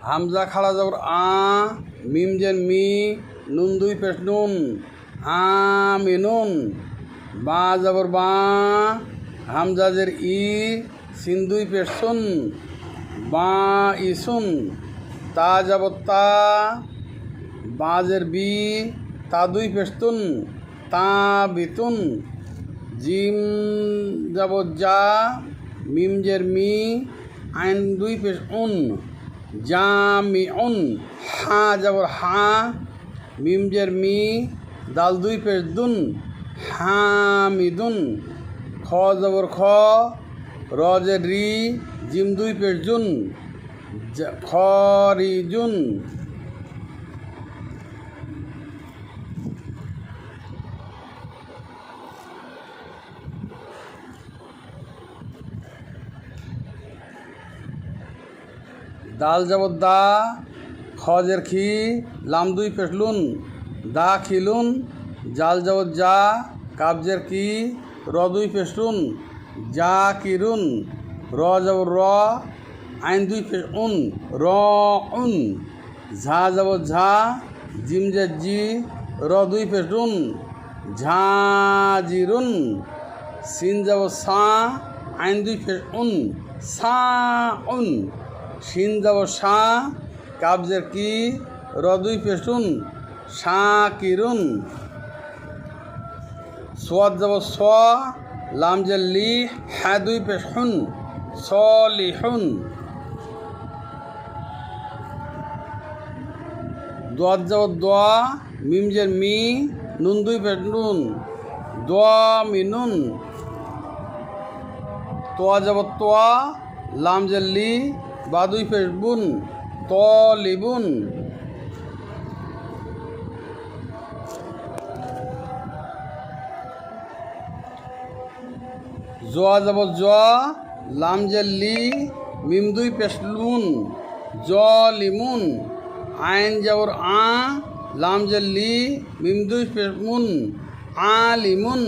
হামজা খাড়া জবর আ মিম জের মি নুন দুই পেশ নুন আমিনুন বা জবর বা হামজা জের ই সিন দুই পেশ সুন বা ইসুন তা জবর তা বা জের বি তা দুই পেশ তুন তা বিতুন জিম জবর যা মিম জের মি আইন দুই পেশ উন জামিউন হা জবর হা মিম জের মি দাল দুই পেশ দুন হামিদুন খ জবর খ র জের রি জিম দুই পেশ জুন খরিজুন দাল জবর দা খ জের খি লাম দুই পেশ লুন দা খিলুন জাল জবর যা কাব জের কি র দুই পেশ রুন যা কিরুন র জবর র আইন দুই পেশ উন র উন ঝা জবর ঝা জিম জের জি র দুই পেশ রুন ঝাজিরুন সিন জবর সা আইন দুই পেশ উন সা উন শিন জবর শা কাবজের কি র দুই পেশুন শাকিরুন সোয়াদ জবর স লাম জের লি হ্যাঁ দুই পেশুন সলিহুন দোয়াদ জবর দোয়া মিম জের মি নুন দুই পেশ নুন দোয়া মিনুন তোয়া জবর তোয়া লাম জের লি বা দুই পেশ বুন তলিবুন জোয়া জবর জোয়া লাম জের লি মিম দুই পেশ লুন জলিমুন আইন জবর আ লাম জের লি মিম দুই পেশ মুন আলিমুন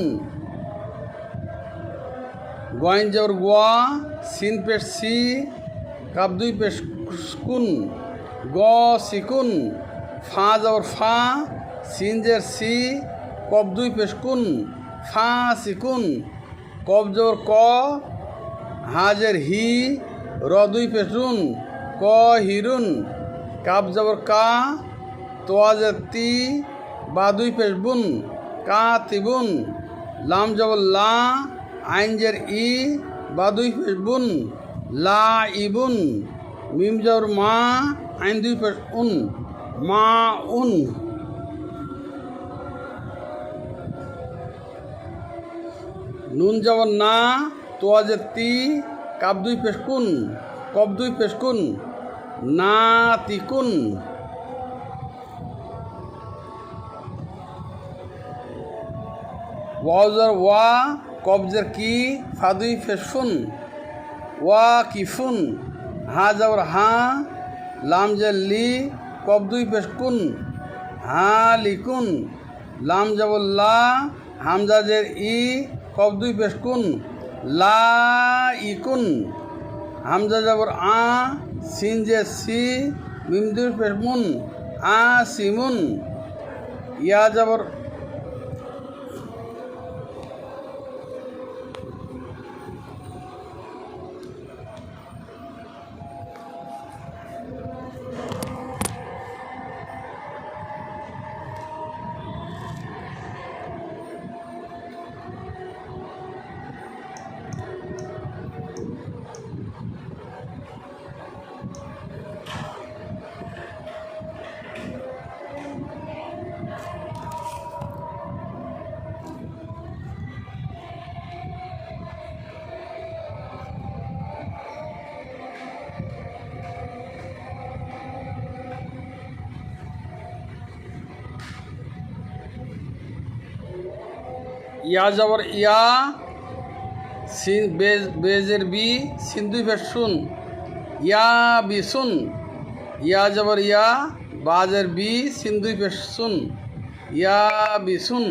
গয়েন জবর গোয়া সিন পেশ সি কাব দুই পেশ কুন গ সিকুন ফা জবর ফা সিন জের সি কব দুই পেশ কুন ফা সিকুন কব জবর ক হাজের হি র দুই পেশ রুন ক হিরুন কাব জবর কা তোয়াজের তি বা দুই পেশ বুন কা তিবুন লাম জবর লা আইন জের ই বা দুই পেশ বুন লা ইবুন মিম জবর মা আইন দুই পেশ উন মা উন নুন জবর না তোয়াজের তি কাব দুই পেশ কুন কব দুই পেশ কুন না তিকুন ওয়াজর ওয়া কবজের কি ফা দুই পেশ ফুন ওয়া কিফুন হা জবর হা লাম জের লি কব দুই পেশ কুন হা লিকুন লাম জবর লা হামজা জের ই কব দুই পেশ কুন লা ইকুন হামজা জবর আ সিন জের সি মিম দুই পেশ মুন আ সিমুন ইয়া জবর ইয়া জবর ইয়া সিন বেজের বি সিন দুই পেশ শুন ইয়া বিশুন ইয়া জবর ইয়া বাজের বি সিন দুই পেশ শুন ইয়া বিশুন